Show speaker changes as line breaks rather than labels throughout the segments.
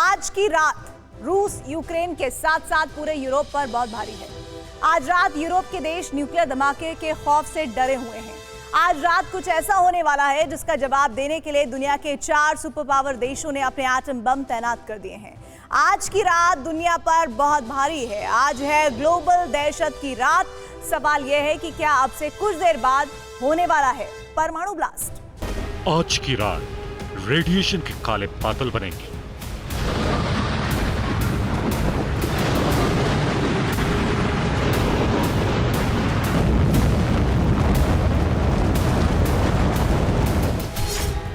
आज की रात रूस यूक्रेन के साथ साथ पूरे यूरोप पर बहुत भारी है। आज रात यूरोप के देश न्यूक्लियर धमाके के खौफ से डरे हुए हैं। आज रात कुछ ऐसा होने वाला है जिसका जवाब देने के लिए दुनिया के 4 सुपर पावर देशों ने अपने एटम बम तैनात कर दिए हैं। आज की रात दुनिया पर बहुत भारी है। आज है ग्लोबल दहशत की रात। सवाल यह है कि क्या अब से कुछ देर बाद होने वाला है परमाणु ब्लास्ट।
आज की रात रेडिएशन के काले बादल बनेंगे।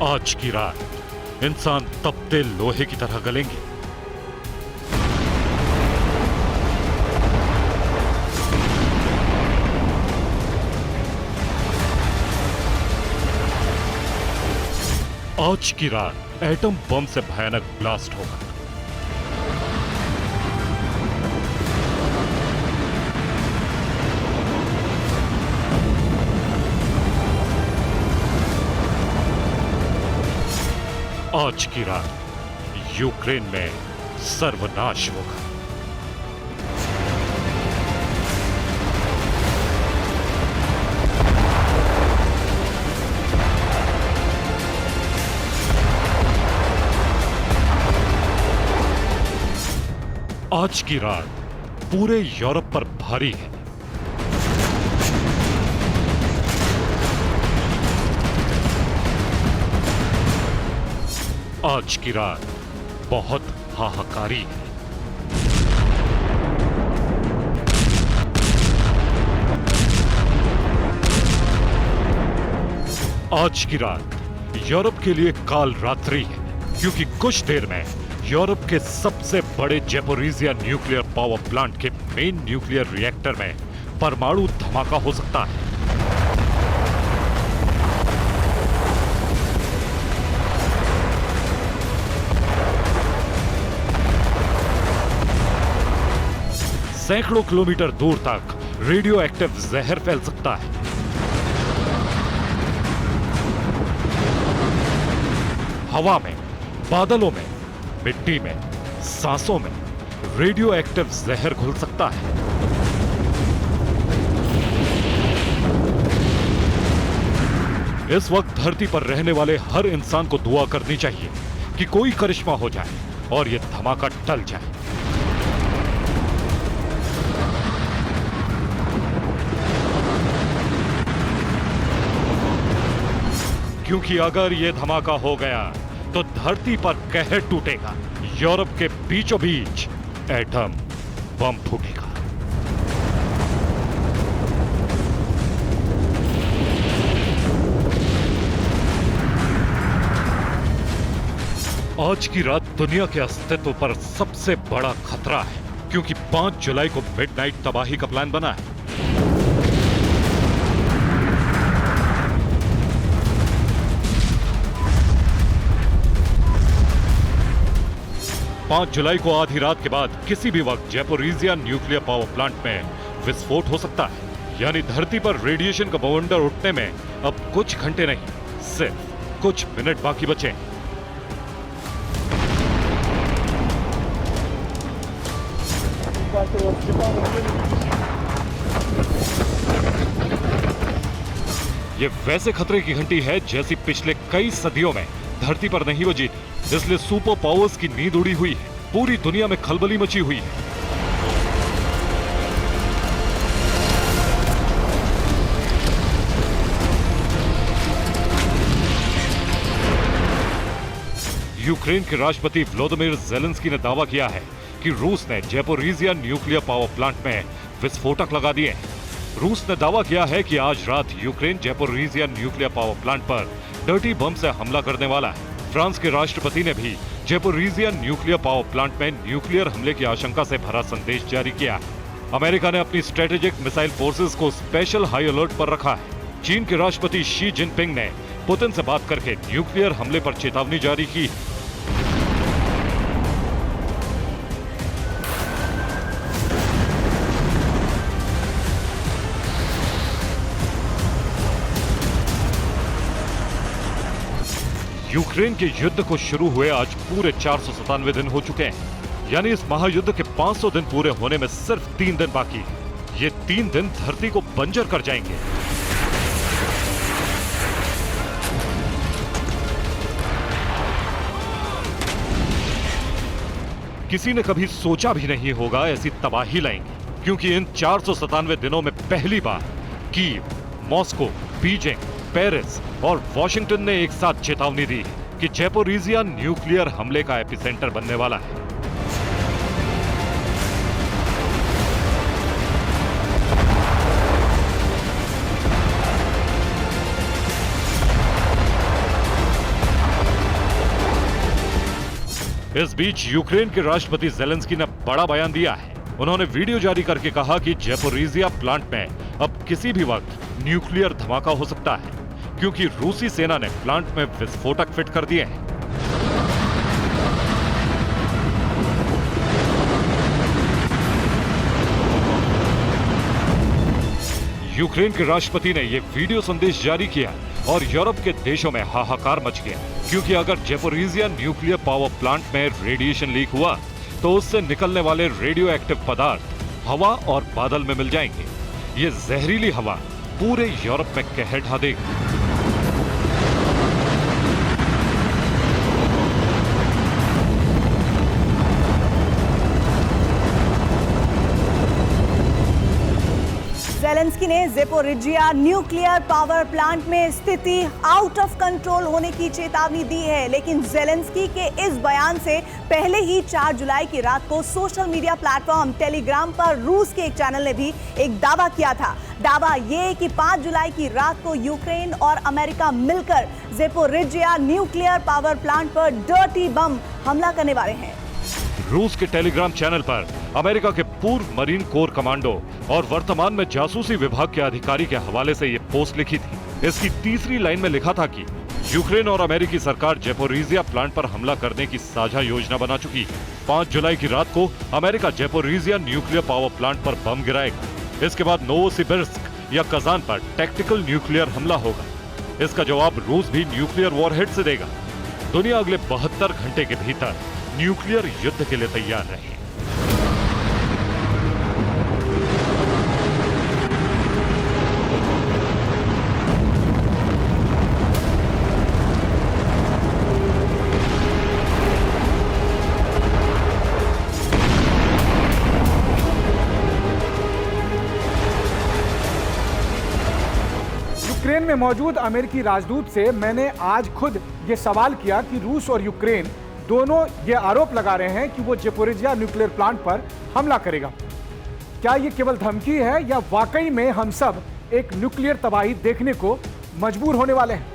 आज की रात इंसान तपते लोहे की तरह गलेंगे। आज की रात एटम बम से भयानक ब्लास्ट होगा। आज की रात यूक्रेन में सर्वनाश होगा। आज की रात पूरे यूरोप पर भारी है। आज की रात बहुत हाहाकारी है। आज की रात यूरोप के लिए काल रात्रि है, क्योंकि कुछ देर में यूरोप के सबसे बड़े ज़ैपोरिज़िया न्यूक्लियर पावर प्लांट के मेन न्यूक्लियर रिएक्टर में परमाणु धमाका हो सकता है। सैकड़ों किलोमीटर दूर तक रेडियो एक्टिव जहर फैल सकता है। हवा में, बादलों में, मिट्टी में, सांसों में रेडियो एक्टिव जहर घुल सकता है। इस वक्त धरती पर रहने वाले हर इंसान को दुआ करनी चाहिए कि कोई करिश्मा हो जाए और यह धमाका टल जाए। क्योंकि अगर यह धमाका हो गया तो धरती पर कहर टूटेगा। यूरोप के बीचों बीच एटम बम फूटेगा। आज की रात दुनिया के अस्तित्व पर सबसे बड़ा खतरा है, क्योंकि 5 जुलाई को मिडनाइट तबाही का प्लान बना है। 5 जुलाई को आधी रात के बाद किसी भी वक्त ज़ैपोरिज़िया न्यूक्लियर पावर प्लांट में विस्फोट हो सकता है। यानी धरती पर रेडिएशन का बवंडर उठने में अब कुछ घंटे नहीं, सिर्फ कुछ मिनट बाकी बचे। ये वैसे खतरे की घंटी है जैसी पिछले कई सदियों में धरती पर नहीं बजी थी। इसलिए सुपर पावर्स की नींद उड़ी हुई है। पूरी दुनिया में खलबली मची हुई है। यूक्रेन के राष्ट्रपति व्लादिमीर ज़ेलेंस्की ने दावा किया है कि रूस ने ज़ैपोरिज़िया न्यूक्लियर पावर प्लांट में विस्फोटक लगा दिए हैं। रूस ने दावा किया है कि आज रात Ukraine Zaporizhzhia nuclear power plant पर डर्टी बम से हमला करने वाला है। फ्रांस के राष्ट्रपति ने भी ज़ैपोरिज़िया न्यूक्लियर पावर प्लांट में न्यूक्लियर हमले की आशंका से भरा संदेश जारी किया है। अमेरिका ने अपनी स्ट्रेटेजिक मिसाइल फोर्सेस को स्पेशल हाई अलर्ट पर रखा है। चीन के राष्ट्रपति शी जिनपिंग ने पुतिन से बात करके न्यूक्लियर हमले पर चेतावनी जारी की। यूक्रेन यूक्रेन के युद्ध को शुरू हुए आज पूरे 497 दिन हो चुके हैं। यानी इस महायुद्ध के 500 दिन पूरे होने में सिर्फ 3 दिन बाकी हैं। ये 3 दिन धरती को बंजर कर जाएंगे। किसी ने कभी सोचा भी नहीं होगा ऐसी तबाही लाएंगे, क्योंकि इन 497 दिनों में पहली बार कीव, मॉस्को, बीजिंग, पेरिस और वॉशिंगटन ने एक साथ चेतावनी दी कि ज़ैपोरिज़िया न्यूक्लियर हमले का एपिसेंटर बनने वाला है। इस बीच यूक्रेन के राष्ट्रपति ज़ेलेंस्की ने बड़ा बयान दिया है। उन्होंने वीडियो जारी करके कहा कि ज़ैपोरिज़िया प्लांट में अब किसी भी वक्त न्यूक्लियर धमाका हो सकता है, क्योंकि रूसी सेना ने प्लांट में विस्फोटक फिट कर दिए हैं। यूक्रेन के राष्ट्रपति ने यह वीडियो संदेश जारी किया और यूरोप के देशों में हाहाकार मच गया, क्योंकि अगर ज़ैपोरिज़िया न्यूक्लियर पावर प्लांट में रेडिएशन लीक हुआ तो उससे निकलने वाले रेडियो एक्टिव पदार्थ हवा और बादल में मिल जाएंगे। ये जहरीली हवा पूरे यूरोप में कहर ढा देगी।
ज़ेलेंस्की ने ज़ैपोरिज़िया न्यूक्लियर पावर प्लांट में स्थिति आउट ऑफ कंट्रोल होने की चेतावनी दी है, लेकिन ज़ेलेंस्की के इस बयान से पहले ही 4 जुलाई की रात को सोशल मीडिया प्लेटफॉर्म टेलीग्राम पर रूस के एक चैनल ने भी एक दावा किया था। दावा ये कि 5 जुलाई की रात को यूक्रेन और अमेरिका मिलकर ज़ैपोरिज़िया न्यूक्लियर पावर प्लांट पर डर्टी बम हमला करने वाले हैं।
रूस के टेलीग्राम चैनल पर अमेरिका के पूर्व मरीन कोर कमांडो और वर्तमान में जासूसी विभाग के अधिकारी के हवाले से ये पोस्ट लिखी थी। इसकी तीसरी लाइन में लिखा था कि यूक्रेन और अमेरिकी सरकार ज़ैपोरिज़िया प्लांट पर हमला करने की साझा योजना बना चुकी है। 5 जुलाई की रात को America Zaporizhzhia nuclear power plant पर बम गिराएगा। इसके बाद नोवोसिबिर्स्क या कजान पर टैक्टिकल न्यूक्लियर हमला होगा। इसका जवाब रूस भी न्यूक्लियर वॉरहेड से देगा। दुनिया अगले 72 घंटे के भीतर न्यूक्लियर युद्ध के लिए तैयार रहे।
यूक्रेन में मौजूद अमेरिकी राजदूत से मैंने आज खुद ये सवाल किया कि रूस और यूक्रेन दोनों ये आरोप लगा रहे हैं कि वो ज़ैपोरिज़िया न्यूक्लियर प्लांट पर हमला करेगा। क्या ये केवल धमकी है या वाकई में हम सब एक न्यूक्लियर तबाही देखने को मजबूर होने वाले हैं?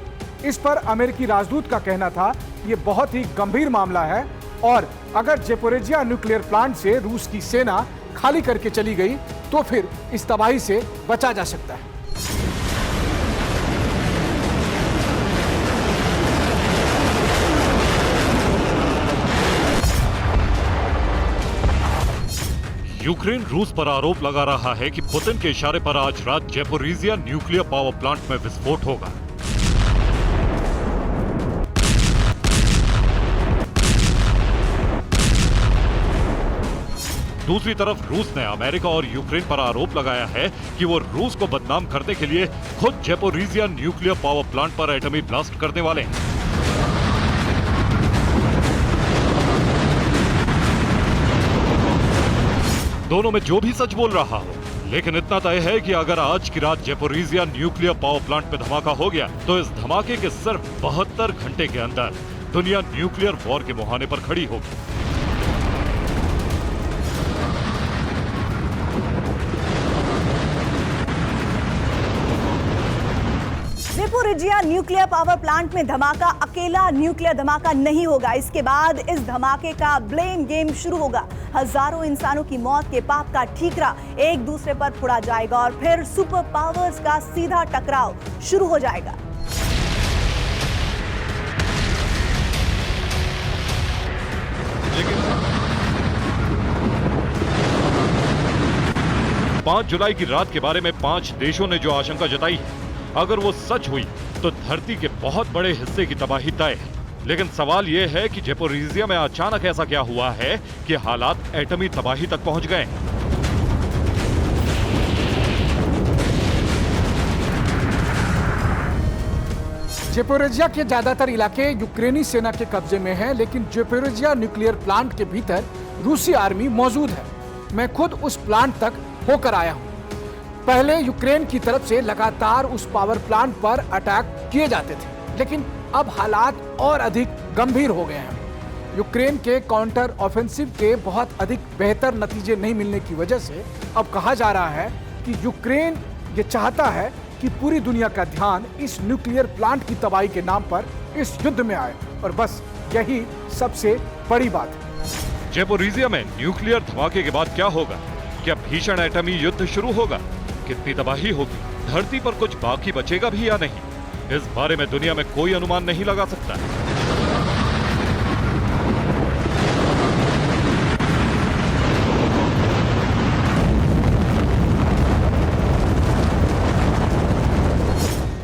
इस पर अमेरिकी राजदूत का कहना था ये बहुत ही गंभीर मामला है और अगर ज़ैपोरिज़िया न्यूक्लियर प्लांट से रूस की सेना खाली करके चली गई तो फिर इस तबाही से बचा जा सकता है।
यूक्रेन रूस पर आरोप लगा रहा है कि पुतिन के इशारे पर आज रात ज़ैपोरिज़िया न्यूक्लियर पावर प्लांट में विस्फोट होगा। दूसरी तरफ रूस ने अमेरिका और यूक्रेन पर आरोप लगाया है कि वो रूस को बदनाम करने के लिए खुद ज़ैपोरिज़िया न्यूक्लियर पावर प्लांट पर एटमी ब्लास्ट करने वाले हैं। दोनों में जो भी सच बोल रहा हो, लेकिन इतना तय है कि अगर आज की रात ज़ैपोरिज़िया न्यूक्लियर पावर प्लांट में धमाका हो गया तो इस धमाके के सिर्फ 72 घंटे के अंदर दुनिया न्यूक्लियर वॉर के मुहाने पर खड़ी होगी।
ज़ैपोरिज़िया न्यूक्लियर पावर प्लांट में धमाका अकेला न्यूक्लियर धमाका नहीं होगा। इसके बाद इस धमाके का ब्लेम गेम शुरू होगा। हजारों इंसानों की मौत के पाप का ठीकरा एक दूसरे पर फोड़ा जाएगा और फिर सुपर पावर्स का सीधा टकराव शुरू हो जाएगा।
लेकिन 5 जुलाई की रात के बारे में 5 देशों ने जो आशंका जताई है, अगर वो सच हुई तो धरती के बहुत बड़े हिस्से की तबाही तय है। लेकिन सवाल यह है कि ज़ेपोरिज़िया में अचानक ऐसा क्या हुआ है कि हालात एटमी तबाही तक पहुंच गए।
ज़ेपोरिज़िया के ज्यादातर इलाके यूक्रेनी सेना के कब्जे में हैं, लेकिन ज़ेपोरिज़िया न्यूक्लियर प्लांट के भीतर रूसी आर्मी मौजूद है। मैं खुद उस प्लांट तक होकर आया हूं। पहले यूक्रेन की तरफ से लगातार उस पावर प्लांट पर अटैक किए जाते थे, लेकिन अब हालात और अधिक गंभीर हो गए हैं। यूक्रेन के काउंटर ऑफेंसिव के बहुत अधिक बेहतर नतीजे नहीं मिलने की वजह से अब कहा जा रहा है कि यूक्रेन ये चाहता है कि पूरी दुनिया का ध्यान इस न्यूक्लियर प्लांट की तबाही के नाम पर इस युद्ध में आए, और बस यही सबसे बड़ी बात है।
ज़ेपोरिज़िया में न्यूक्लियर धमाके के बाद क्या होगा? क्या भीषण एटमी युद्ध शुरू होगा? कितनी तबाही होगी? धरती पर कुछ बाकी बचेगा भी या नहीं? इस बारे में दुनिया में कोई अनुमान नहीं लगा सकता।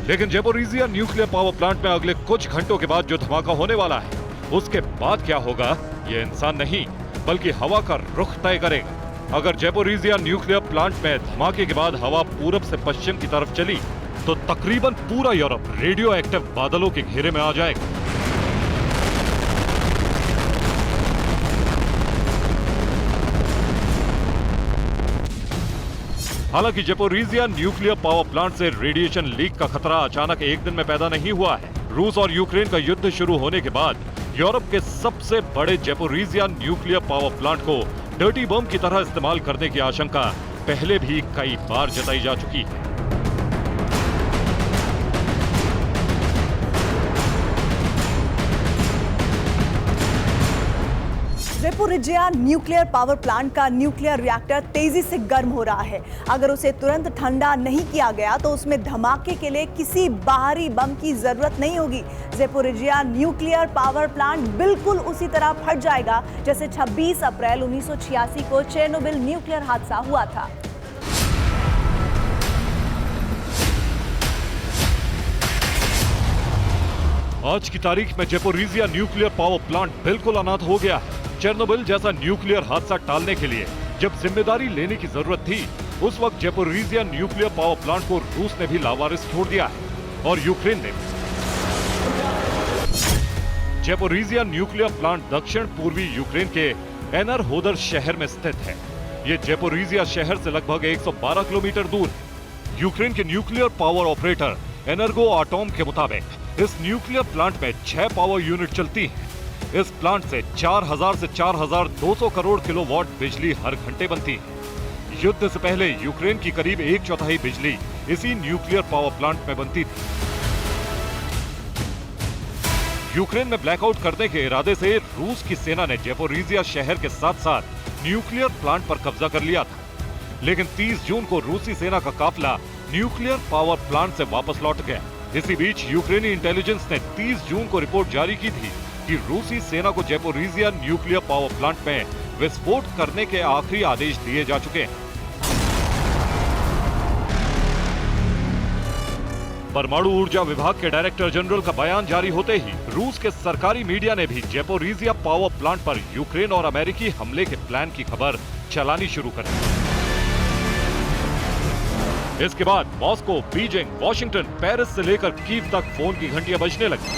लेकिन ज़ेपोरिज़िया न्यूक्लियर पावर प्लांट में अगले कुछ घंटों के बाद जो धमाका होने वाला है, उसके बाद क्या होगा, ये इंसान नहीं बल्कि हवा का रुख तय करेगा। अगर ज़ेपोरिज़िया न्यूक्लियर प्लांट में धमाके के बाद हवा पूरब से पश्चिम की तरफ चली तो तकरीबन पूरा यूरोप रेडियो एक्टिव बादलों के घेरे में आ जाएगा। हालांकि ज़ेपोरिज़िया न्यूक्लियर पावर प्लांट से रेडिएशन लीक का खतरा अचानक एक दिन में पैदा नहीं हुआ है। रूस और यूक्रेन का युद्ध शुरू होने के बाद यूरोप के सबसे बड़े ज़ेपोरिज़िया न्यूक्लियर पावर प्लांट को डर्टी बम की तरह इस्तेमाल करने की आशंका पहले भी कई बार जताई जा चुकी है।
ज़ेपोरिज़िया न्यूक्लियर पावर प्लांट का न्यूक्लियर रिएक्टर तेजी से गर्म हो रहा है। अगर उसे तुरंत ठंडा नहीं किया गया तो उसमें धमाके के लिए किसी बाहरी बम की जरूरत नहीं होगी। ज़ेपोरिज़िया न्यूक्लियर पावर प्लांट बिल्कुल उसी तरह फट जाएगा जैसे 26 अप्रैल 1986 को चेरनोबिल न्यूक्लियर हादसा हुआ था।
आज की तारीख में ज़ेपोरिज़िया न्यूक्लियर पावर प्लांट बिल्कुल अनाथ हो गया है। चेरनोबिल जैसा न्यूक्लियर हादसा टालने के लिए जब जिम्मेदारी लेने की जरूरत थी, उस वक्त ज़ेपोरिज़िया न्यूक्लियर पावर प्लांट को रूस ने भी लावारिस छोड़ दिया है और यूक्रेन ने। ज़ेपोरिज़िया न्यूक्लियर प्लांट दक्षिण पूर्वी यूक्रेन के एनरहोदर शहर में स्थित है। ये ज़ेपोरिज़िया शहर से लगभग 112 किलोमीटर दूर है। यूक्रेन के न्यूक्लियर पावर ऑपरेटर एनर्गोआटोम के मुताबिक इस न्यूक्लियर प्लांट में 6 पावर यूनिट चलती हैं। इस प्लांट से 4000 से 4200 करोड़ किलोवाट बिजली हर घंटे बनती है। युद्ध से पहले यूक्रेन की करीब 1/4 बिजली इसी न्यूक्लियर पावर प्लांट में बनती थी। यूक्रेन में ब्लैकआउट करने के इरादे से रूस की सेना ने ज़ेपोरिज़िया शहर के साथ साथ न्यूक्लियर प्लांट पर कब्जा कर लिया था। लेकिन 30 जून को रूसी सेना का काफिला न्यूक्लियर पावर प्लांट से वापस लौट गया। इसी बीच यूक्रेनी इंटेलिजेंस ने 30 जून को रिपोर्ट जारी की थी कि रूसी सेना को ज़ेपोरिज़िया न्यूक्लियर पावर प्लांट में विस्फोट करने के आखिरी आदेश दिए जा चुके हैं। परमाणु ऊर्जा विभाग के डायरेक्टर जनरल का बयान जारी होते ही रूस के सरकारी मीडिया ने भी ज़ेपोरिज़िया पावर प्लांट पर यूक्रेन और अमेरिकी हमले के प्लान की खबर चलानी शुरू कर दी। इसके बाद मॉस्को, बीजिंग, वॉशिंगटन, पेरिस से लेकर कीव तक फोन की घंटियां बजने लगी।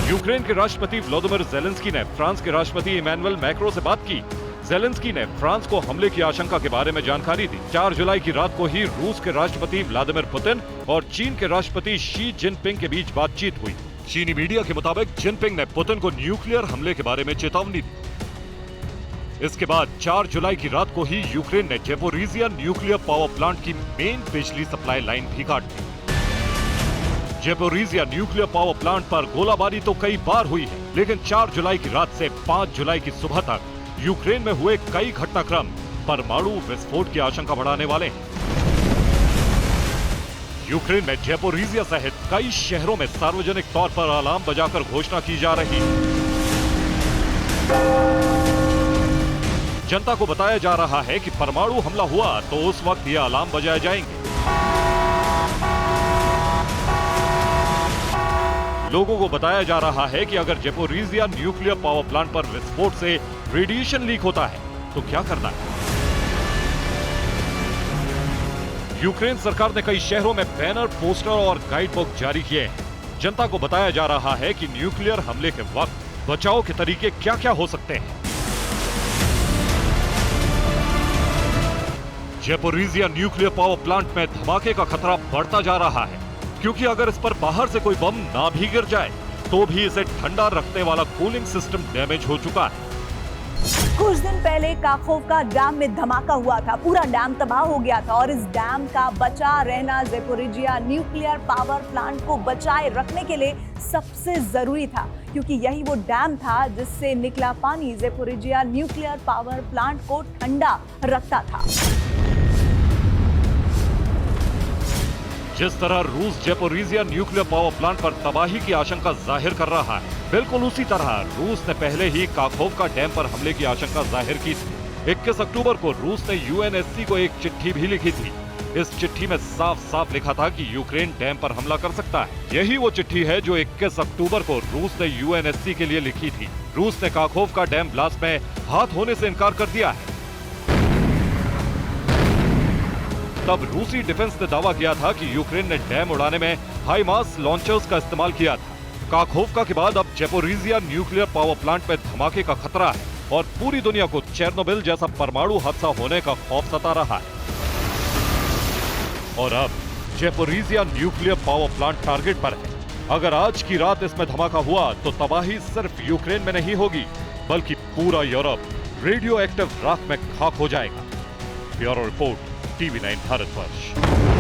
यूक्रेन के राष्ट्रपति व्लादिमीर ज़ेलेंस्की ने फ्रांस के राष्ट्रपति इमैनुअल मैक्रों से बात की। ज़ेलेंस्की ने फ्रांस को हमले की आशंका के बारे में जानकारी दी। 4 जुलाई की रात को ही रूस के राष्ट्रपति व्लादिमीर पुतिन और चीन के राष्ट्रपति शी जिनपिंग के बीच बातचीत हुई। चीनी मीडिया के मुताबिक जिनपिंग ने पुतिन को न्यूक्लियर हमले के बारे में चेतावनी दी। इसके बाद 4 जुलाई की रात को ही यूक्रेन ने ज़ेपोरिज़िया न्यूक्लियर पावर प्लांट की मेन बिजली सप्लाई लाइन भी काट दी। ज़ेपोरिज़िया न्यूक्लियर पावर प्लांट पर गोलाबारी तो कई बार हुई है, लेकिन 4 जुलाई की रात से 5 जुलाई की सुबह तक यूक्रेन में हुए कई घटनाक्रम परमाणु विस्फोट की आशंका बढ़ाने वाले हैं। यूक्रेन में ज़ेपोरिज़िया सहित कई शहरों में सार्वजनिक तौर पर अलार्म बजाकर घोषणा की जा रही है। जनता को बताया जा रहा है कि परमाणु हमला हुआ तो उस वक्त ये अलार्म बजाए जाएंगे। लोगों को बताया जा रहा है कि अगर ज़ेपोरिज़िया न्यूक्लियर पावर प्लांट पर विस्फोट से रेडिएशन लीक होता है तो क्या करना है। यूक्रेन सरकार ने कई शहरों में बैनर, पोस्टर और गाइड बुक जारी किए हैं। जनता को बताया जा रहा है कि न्यूक्लियर हमले के वक्त बचाव के तरीके क्या-क्या हो सकते हैं। ज़ेपोरिज़िया न्यूक्लियर पावर प्लांट में धमाके का खतरा बढ़ता जा रहा है, क्योंकि अगर इस पर बाहर से कोई बम ना भी गिर जाए तो भी इसे ठंडा रखने वाला कूलिंग सिस्टम डैमेज हो चुका है।
कुछ दिन पहले काखोवका डैम में धमाका हुआ था, पूरा डैम तबाह हो गया था और इस डैम का बचा रहना ज़ेपोरिज़िया न्यूक्लियर पावर प्लांट को बचाए रखने के लिए सबसे जरूरी था, क्योंकि यही वो डैम था जिससे निकला पानी ज़ेपोरिज़िया न्यूक्लियर पावर प्लांट को ठंडा रखता था।
जिस तरह रूस ज़ेपोरिज़िया न्यूक्लियर पावर प्लांट पर तबाही की आशंका जाहिर कर रहा है, बिल्कुल उसी तरह रूस ने पहले ही काखोवका डैम पर हमले की आशंका जाहिर की थी। 21 अक्टूबर को रूस ने यूएनएससी को एक चिट्ठी भी लिखी थी। इस चिट्ठी में साफ साफ लिखा था कि यूक्रेन डैम पर हमला कर सकता है। यही वो चिट्ठी है जो 21 अक्टूबर को रूस ने यूएनएससी के लिए लिखी थी। रूस ने काखोवका डैम ब्लास्ट में हाथ होने से इनकार कर दिया है। तब रूसी डिफेंस ने दावा किया था कि यूक्रेन ने डैम उड़ाने में हाइमार्स लॉन्चर्स का इस्तेमाल किया था। काखोवका के बाद अब ज़ेपोरिज़िया न्यूक्लियर पावर प्लांट में धमाके का खतरा है और पूरी दुनिया को चेर्नोबिल जैसा परमाणु हादसा होने का खौफ सता रहा है। और अब Zaporizhzhia nuclear power plant target पर है। अगर आज की रात इसमें धमाका हुआ तो तबाही सिर्फ यूक्रेन में नहीं होगी, बल्कि पूरा यूरोप रेडियो एक्टिव राख में खाक हो जाएगा। Bureau report, TV9 Bharatvarsh.